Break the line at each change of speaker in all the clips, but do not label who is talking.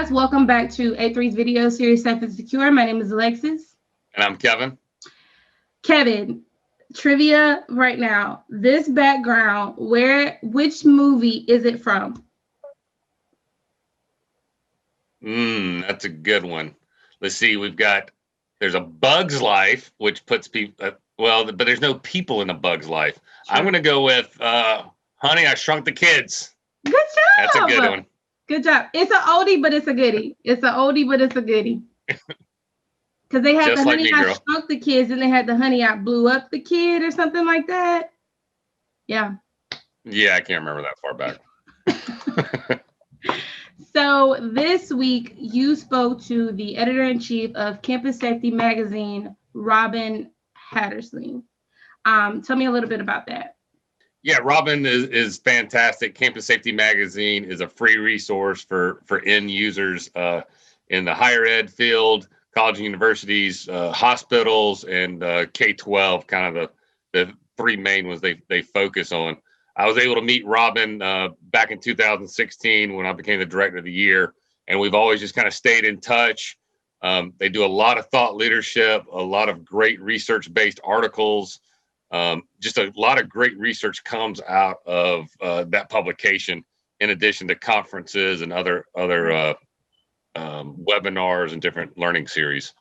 guys, welcome back to A3's video series Safe and Secure. My name is Alexis.
And I'm Kevin.
Kevin, trivia right now. This background, which movie is it from?
That's a good one. Let's see, there's a Bug's Life, which puts people, but there's no people in a Bug's Life. Sure. I'm going to go with Honey, I Shrunk the Kids.
Good job.
That's a good one.
Good job. It's an oldie, but it's a goodie. Because they had the Honey, I Shrunk the Kids, and they had the Honey, I Blew Up the Kid or something like that. Yeah.
Yeah, I can't remember that far back.
So this week, you spoke to the editor-in-chief of Campus Safety Magazine, Robin Hattersley. Tell me a little bit about that.
Yeah, Robin is fantastic. Campus Safety Magazine is a free resource for end users in the higher ed field, college and universities, hospitals, and K-12, kind of the three main ones they focus on. I was able to meet Robin back in 2016 when I became the director of the year, and we've always just kind of stayed in touch. They do a lot of thought leadership, a lot of great research-based articles. Just a lot of great research comes out of that publication, in addition to conferences and other webinars and different learning series.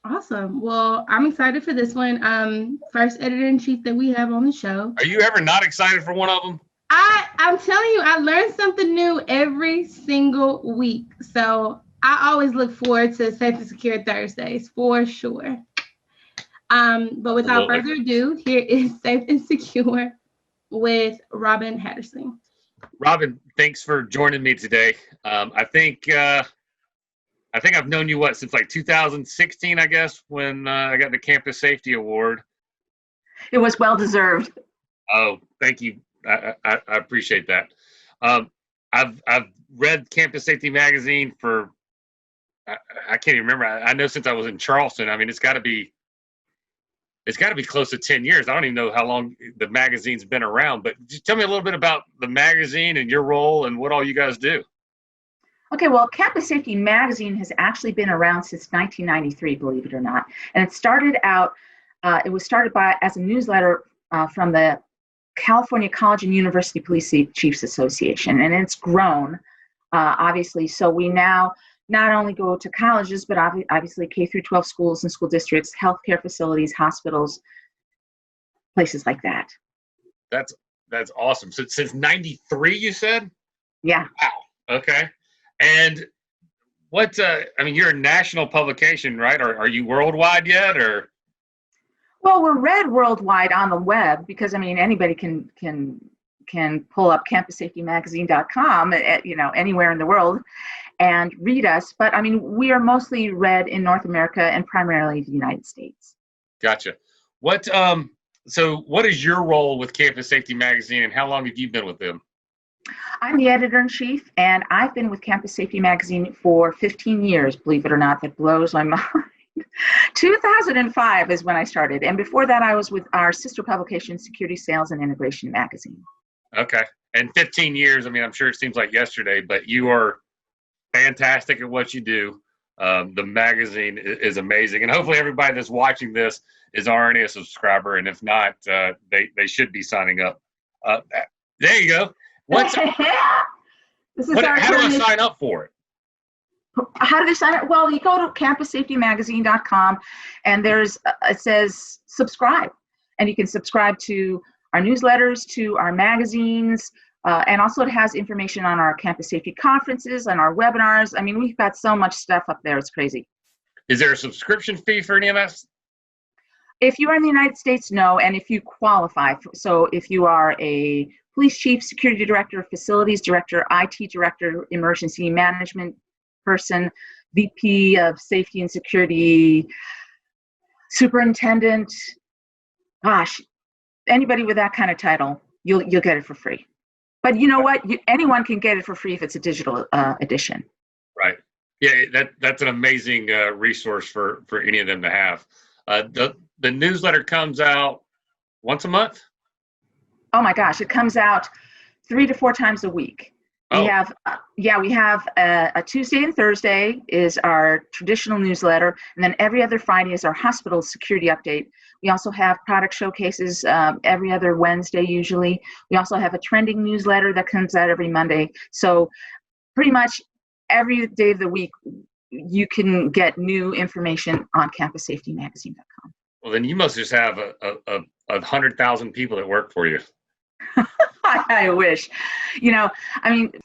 Awesome. Well, I'm excited for this one. First editor-in-chief that we have on the show.
Are you ever not excited for one of them?
I'm telling you, I learn something new every single week. So I always look forward to Safe and Secure Thursdays for sure. But without further ado, here is Safe and Secure with Robin Hattersley.
Robin, thanks for joining me today. I think I've known you since like 2016, I guess, when I got the Campus Safety Award.
It was well deserved.
Oh, thank you. I appreciate that. I've read Campus Safety Magazine for I can't even remember. I know since I was in Charleston. I mean, it's got to be close to 10 years. I don't even know how long the magazine's been around, but just tell me a little bit about the magazine and your role and what all you guys do.
Okay, well, Campus Safety Magazine has actually been around since 1993, believe it or not. And it started out, it was started as a newsletter from the California College and University Police Chiefs Association. And it's grown, obviously. So we now not only go to colleges, but obviously K through 12 schools and school districts, healthcare facilities, hospitals, places like that.
That's awesome. So since 93, you said?
Yeah.
Wow. Okay. And you're a national publication, right? Are you worldwide yet, or?
Well, we're read worldwide on the web because, anybody can pull up campussafetymagazine.com, anywhere in the world and read us. But we are mostly read in North America and primarily the United States.
Gotcha. So what is your role with Campus Safety Magazine, and how long have you been with them?
I'm the editor-in-chief, and I've been with Campus Safety Magazine for 15 years, believe it or not. That blows my mind. 2005 is when I started, and before that I was with our sister publication, Security Sales and Integration Magazine.
Okay, and 15 years, I'm sure it seems like yesterday, but you are fantastic at what you do. The magazine is amazing, and hopefully everybody that's watching this is already a subscriber, and if not, they should be signing up. There you go. How do I sign up for it?
How do they sign up? Well, you go to campussafetymagazine.com, and it says subscribe, and you can subscribe to our newsletters, to our magazines, and also it has information on our campus safety conferences and our webinars. We've got so much stuff up there. It's crazy.
Is there a subscription fee for any of that?
If you are in the United States, no. And if you qualify, so if you are a police chief, security director, facilities director, IT director, emergency management person, VP of safety and security, superintendent, gosh, anybody with that kind of title, you'll get it for free. But you know what? Anyone can get it for free if it's a digital edition.
Right. Yeah, that's an amazing resource for any of them to have. The newsletter comes out once a month?
Oh my gosh, it comes out 3 to 4 times a week. We have, we have a Tuesday and Thursday is our traditional newsletter, and then every other Friday is our hospital security update. We also have product showcases every other Wednesday usually. We also have a trending newsletter that comes out every Monday. So pretty much every day of the week, you can get new information on campussafetymagazine.com.
Well, then you must just have a 100,000 people that work for you.
I wish.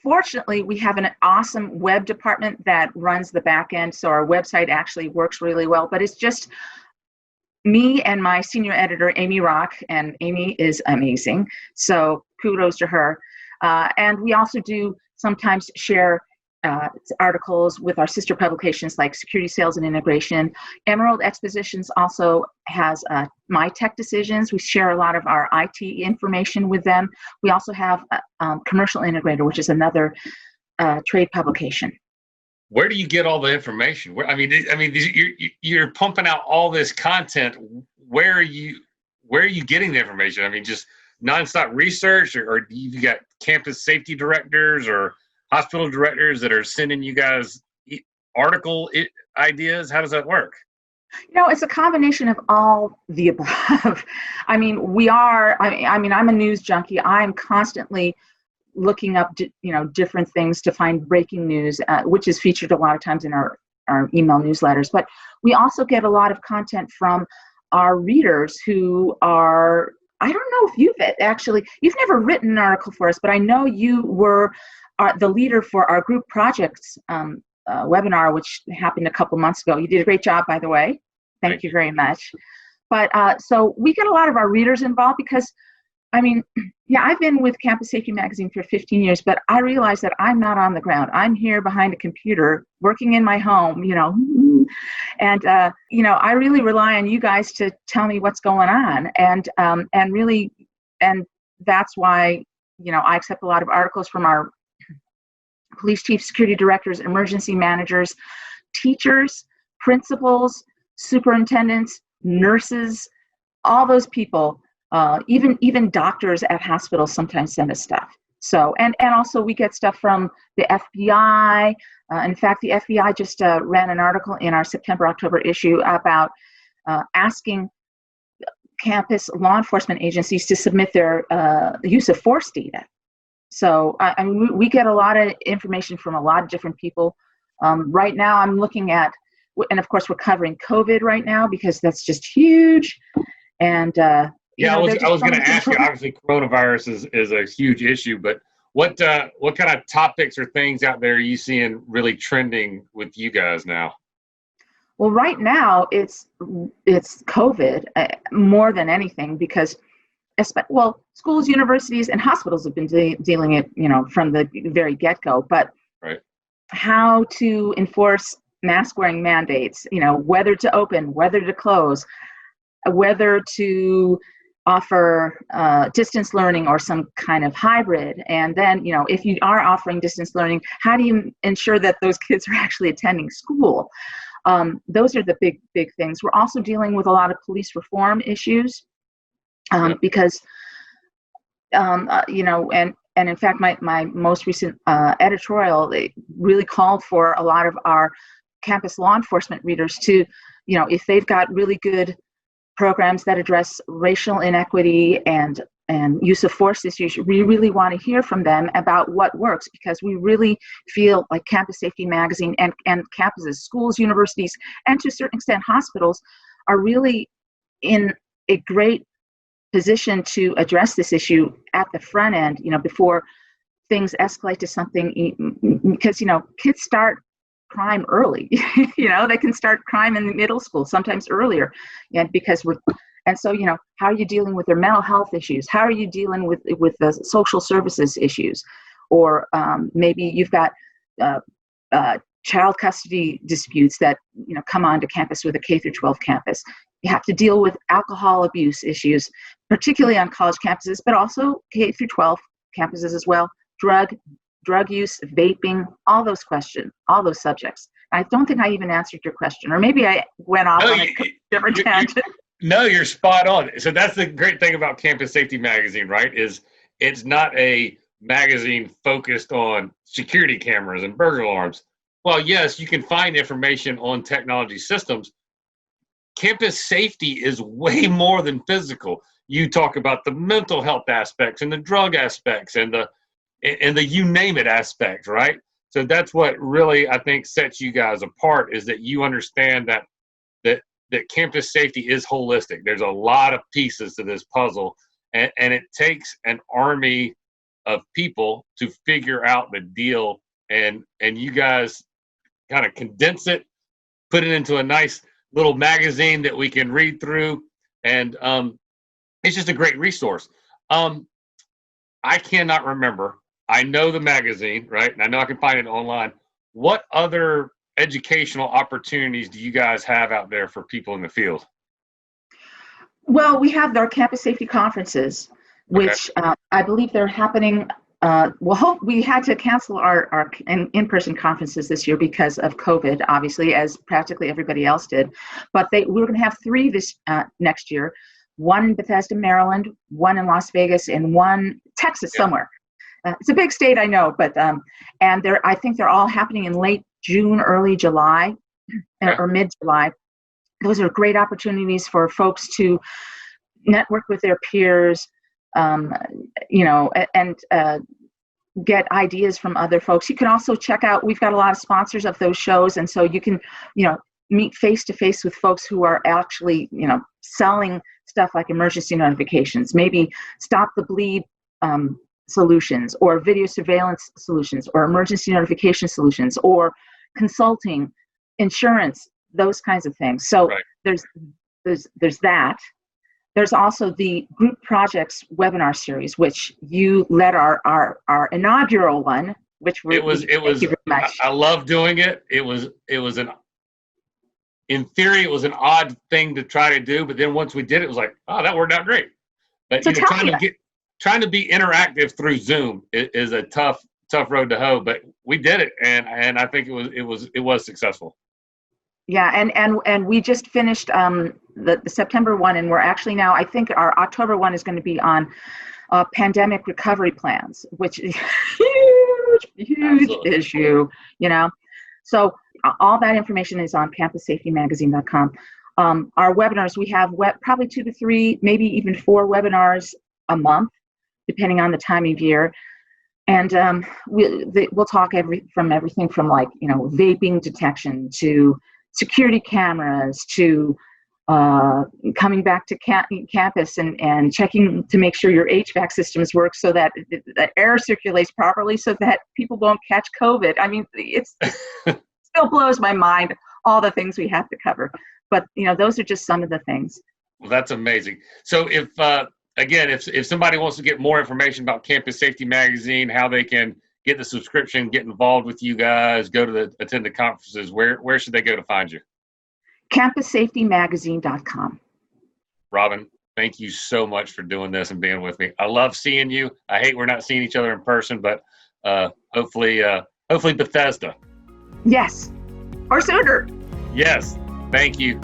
Fortunately, we have an awesome web department that runs the back end, so our website actually works really well, but it's just me and my senior editor, Amy Rock, and Amy is amazing, so kudos to her. And we also do sometimes share articles with our sister publications like Security Sales and Integration. Emerald Expositions also has My Tech Decisions. We share a lot of our IT information with them. We also have Commercial Integrator, which is another trade publication.
Where do you get all the information? You're pumping out all this content. Where are you getting the information? I mean, just nonstop research, or you got campus safety directors or hospital directors that are sending you guys article ideas? How does that work?
It's a combination of all the above. I'm a news junkie. I'm constantly looking up, different things to find breaking news, which is featured a lot of times in our email newsletters. But we also get a lot of content from our readers who are, I don't know if you've never written an article for us, but I know you were the leader for our group projects webinar, which happened a couple months ago. You did a great job, by the way. Thank you very much. But so we get a lot of our readers involved because, I've been with Campus Safety Magazine for 15 years, but I realize that I'm not on the ground. I'm here behind a computer working in my home, and, I really rely on you guys to tell me what's going on. And that's why, I accept a lot of articles from our police chiefs, security directors, emergency managers, teachers, principals, superintendents, nurses, all those people, even doctors at hospitals sometimes send us stuff. So, and also we get stuff from the FBI. In fact, the FBI just ran an article in our September-October issue about asking campus law enforcement agencies to submit their use of force data. So we get a lot of information from a lot of different people. Right now I'm looking at, and of course we're covering COVID right now because that's just huge. And I was
going to ask you, obviously coronavirus is a huge issue, but what kind of topics or things out there are you seeing really trending with you guys now?
Well, right now it's COVID more than anything because schools, universities, and hospitals have been dealing it, from the very get-go. But
right.
How to enforce mask-wearing mandates, whether to open, whether to close, whether to offer distance learning or some kind of hybrid. And then, if you are offering distance learning, how do you ensure that those kids are actually attending school? Those are the big things. We're also dealing with a lot of police reform issues. Because, and in fact, my most recent editorial, they really called for a lot of our campus law enforcement readers to, if they've got really good programs that address racial inequity and use of force issues, we really want to hear from them about what works, because we really feel like Campus Safety Magazine and campuses, schools, universities, and to a certain extent hospitals are really in a great position to address this issue at the front end, before things escalate to something, because, kids start crime early, they can start crime in the middle school, sometimes earlier. And so, how are you dealing with their mental health issues? How are you dealing with the social services issues? Or maybe you've got child custody disputes that, come onto campus with a K through 12 campus. You have to deal with alcohol abuse issues, particularly on college campuses, but also K through 12 campuses as well. Drug use, vaping, all those questions, all those subjects. I don't think I even answered your question, or maybe I went off on a different tangent.
No, you're spot on. So that's the great thing about Campus Safety Magazine, right? Is it's not a magazine focused on security cameras and burglar alarms. Well, yes, you can find information on technology systems. Campus safety is way more than physical. You talk about the mental health aspects and the drug aspects and the you name it aspects, right? So that's what really, I think, sets you guys apart, is that you understand that campus safety is holistic. There's a lot of pieces to this puzzle, and it takes an army of people to figure out the deal, and you guys kind of condense it, put it into a nice little magazine that we can read through, and it's just a great resource. I cannot remember. I know the magazine, right? And I know I can find it online. What other educational opportunities do you guys have out there for people in the field?
Well, we have our campus safety conferences, which I believe they're happening. We had to cancel our in-person conferences this year because of COVID, obviously, as practically everybody else did. But we're going to have 3 this next year. One in Bethesda, Maryland, one in Las Vegas, and one Texas somewhere. It's a big state, I know, but and I think they're all happening in late June, early July, or mid-July. Those are great opportunities for folks to network with their peers, and get ideas from other folks. You can also check out, we've got a lot of sponsors of those shows, and so you can, meet face-to-face with folks who are actually, selling stuff like emergency notifications, maybe stop the bleed solutions, or video surveillance solutions, or emergency notification solutions, or consulting, insurance, those kinds of things. So there's that. There's also the group projects webinar series, which you led our inaugural one, which thank you very much.
I love doing it. In theory, it was an odd thing to try to do, but then once we did it, it was like, oh, that worked out great. But
so
trying to be interactive through Zoom is a tough road to hoe, but we did it, and I think it was successful.
Yeah, and we just finished the September one, and we're actually now, I think our October one is going to be on pandemic recovery plans, which is huge issue, So all that information is on campussafetymagazine.com. Our webinars, we have probably 2 to 3, maybe even 4 webinars a month, depending on the time of year. And we'll talk from everything from vaping detection to security cameras to coming back to campus and checking to make sure your HVAC systems work so that the air circulates properly so that people don't catch COVID. I mean, it still blows my mind, all the things we have to cover. But, those are just some of the things.
Well, that's amazing. So if somebody wants to get more information about Campus Safety Magazine, how they can get the subscription, get involved with you guys, attend the conferences, where should they go to find you?
campussafetymagazine.com.
Robin, thank you so much for doing this and being with me. I love seeing you. I hate we're not seeing each other in person, but hopefully Bethesda.
Yes, or sooner.
Yes, thank you.